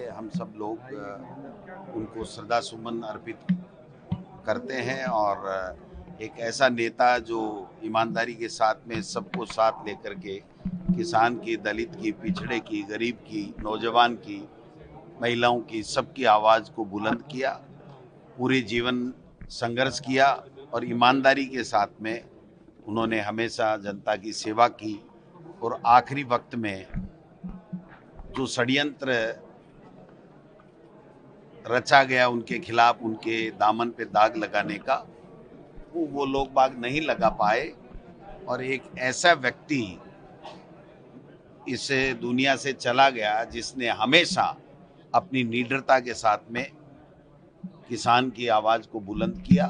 हम सब लोग उनको श्रद्धा सुमन अर्पित करते हैं और एक ऐसा नेता जो ईमानदारी के साथ में सबको साथ लेकर के किसान की, दलित की, पिछड़े की, गरीब की, नौजवान की, महिलाओं की, सबकी आवाज़ को बुलंद किया, पूरे जीवन संघर्ष किया और ईमानदारी के साथ में उन्होंने हमेशा जनता की सेवा की। और आखिरी वक्त में जो षड्यंत्र रचा गया उनके खिलाफ, उनके दामन पे दाग लगाने का, वो लोग बाग नहीं लगा पाए और एक ऐसा व्यक्ति इस दुनिया से चला गया जिसने हमेशा अपनी निडरता के साथ में किसान की आवाज़ को बुलंद किया,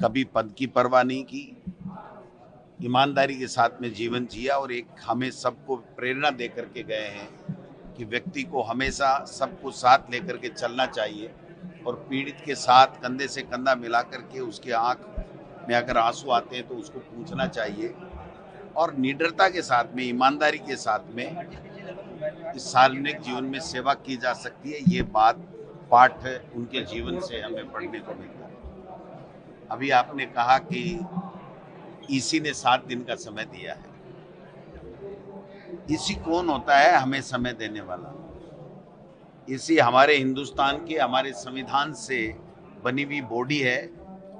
कभी पद की परवाह नहीं की, ईमानदारी के साथ में जीवन जिया और एक हमें सबको प्रेरणा दे करके गए हैं कि व्यक्ति को हमेशा सबको साथ लेकर के चलना चाहिए और पीड़ित के साथ कंधे से कंधा मिला करके उसके आंख में अगर आंसू आते हैं तो उसको पूछना चाहिए और निडरता के साथ में, ईमानदारी के साथ में इस सार्वजनिक जीवन में सेवा की जा सकती है। ये बात पाठ उनके जीवन से हमें पढ़ने को मिलता है। अभी आपने कहा कि ईसी ने 7 दिन का समय दिया है। ईसी कौन होता है हमें समय देने वाला? ईसी हमारे हिंदुस्तान के, हमारे संविधान से बनी हुई बॉडी है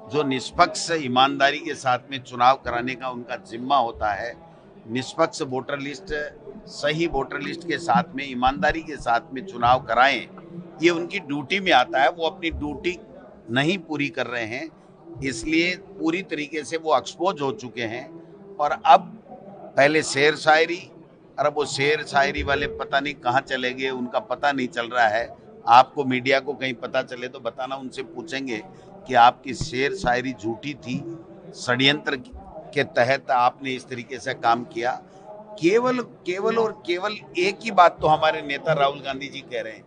जो निष्पक्ष ईमानदारी के साथ में चुनाव कराने का उनका जिम्मा होता है। निष्पक्ष वोटर लिस्ट, सही वोटर लिस्ट के साथ में ईमानदारी के साथ में चुनाव कराएं, ये उनकी ड्यूटी में आता है। वो अपनी ड्यूटी नहीं पूरी कर रहे हैं, इसलिए पूरी तरीके से वो एक्सपोज हो चुके हैं। और अब पहले शेर शायरी, और अब वो शेर शायरी वाले पता नहीं कहाँ चले गए, उनका पता नहीं चल रहा है। आपको मीडिया को कहीं पता चले तो बताना, उनसे पूछेंगे कि आपकी शेर शायरी झूठी थी, षड्यंत्र के तहत आपने इस तरीके से काम किया। केवल केवल और केवल एक ही बात तो हमारे नेता राहुल गांधी जी कह रहे हैं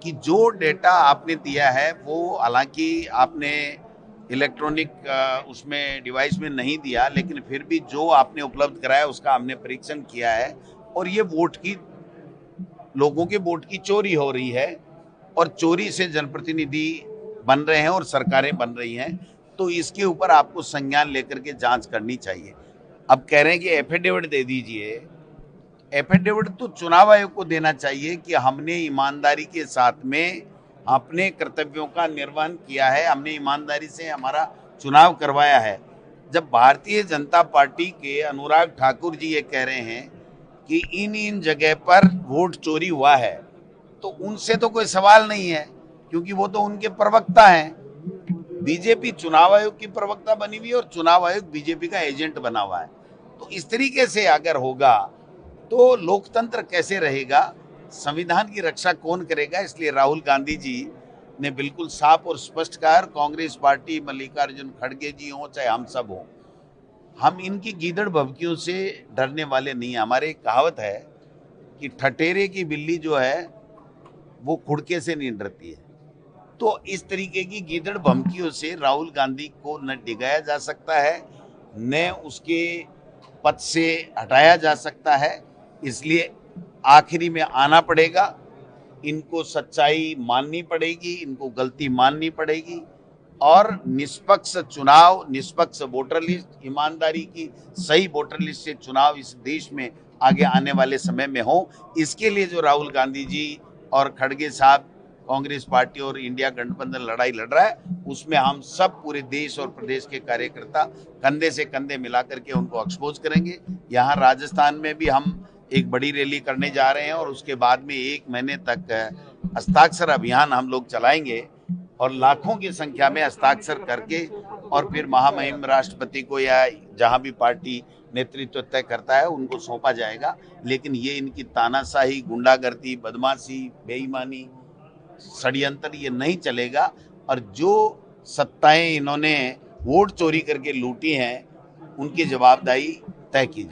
कि जो डेटा आपने दिया है वो, हालांकि आपने इलेक्ट्रॉनिक उसमें डिवाइस में नहीं दिया, लेकिन फिर भी जो आपने उपलब्ध कराया उसका हमने परीक्षण किया है और ये लोगों के वोट की चोरी हो रही है और चोरी से जनप्रतिनिधि बन रहे हैं और सरकारें बन रही हैं। तो इसके ऊपर आपको संज्ञान लेकर के जांच करनी चाहिए। अब कह रहे हैं कि एफिडेविट दे दीजिए। एफिडेविट तो चुनाव आयोग को देना चाहिए कि हमने ईमानदारी के साथ में अपने कर्तव्यों का निर्वहन किया है, हमने ईमानदारी से हमारा चुनाव करवाया है। जब भारतीय जनता पार्टी के अनुराग ठाकुर जी ये कह रहे हैं कि इन जगह पर वोट चोरी हुआ है, तो उनसे तो कोई सवाल नहीं है क्योंकि वो तो उनके प्रवक्ता हैं। बीजेपी चुनाव आयोग की प्रवक्ता बनी हुई है और चुनाव आयोग बीजेपी का एजेंट बना हुआ है। तो इस तरीके से अगर होगा तो लोकतंत्र कैसे रहेगा, संविधान की रक्षा कौन करेगा? इसलिए राहुल गांधी जी ने बिल्कुल साफ और स्पष्ट कहा, कांग्रेस पार्टी, मल्लिकार्जुन खड़गे जी हों चाहे हम सब हों, हम इनकी गीदड़ भभकियों से डरने वाले नहीं हैं। हमारे एक कहावत है कि ठठेरे की बिल्ली जो है वो खुड़के से नहीं डरती है। तो इस तरीके की गीदड़ भभकियों से राहुल गांधी को न डिगाया जा सकता है, न उसके पद से हटाया जा सकता है। इसलिए आखिरी में आना पड़ेगा, इनको सच्चाई माननी पड़ेगी, इनको गलती माननी पड़ेगी और निष्पक्ष चुनाव, निष्पक्ष वोटर लिस्ट, ईमानदारी की सही वोटर लिस्ट से चुनाव इस देश में आगे आने वाले समय में हो। इसके लिए जो राहुल गांधी जी और खड़गे साहब कांग्रेस पार्टी और इंडिया गठबंधन लड़ाई लड़ रहा है, उसमें हम सब पूरे देश और प्रदेश के कार्यकर्ता कंधे से कंधे मिला करके उनको एक्सपोज करेंगे। यहाँ राजस्थान में भी हम एक बड़ी रैली करने जा रहे हैं और उसके बाद में 1 महीने तक हस्ताक्षर अभियान हम लोग चलाएंगे और लाखों की संख्या में हस्ताक्षर करके और फिर महामहिम राष्ट्रपति को या जहां भी पार्टी नेतृत्व तय करता है उनको सौंपा जाएगा। लेकिन ये इनकी तानाशाही, गुंडागर्दी, बदमाशी, बेईमानी, षड्यंत्र ये नहीं चलेगा और जो सत्ताएं इन्होंने वोट चोरी करके लूटी हैं उनकी जवाबदेही तय की जाए।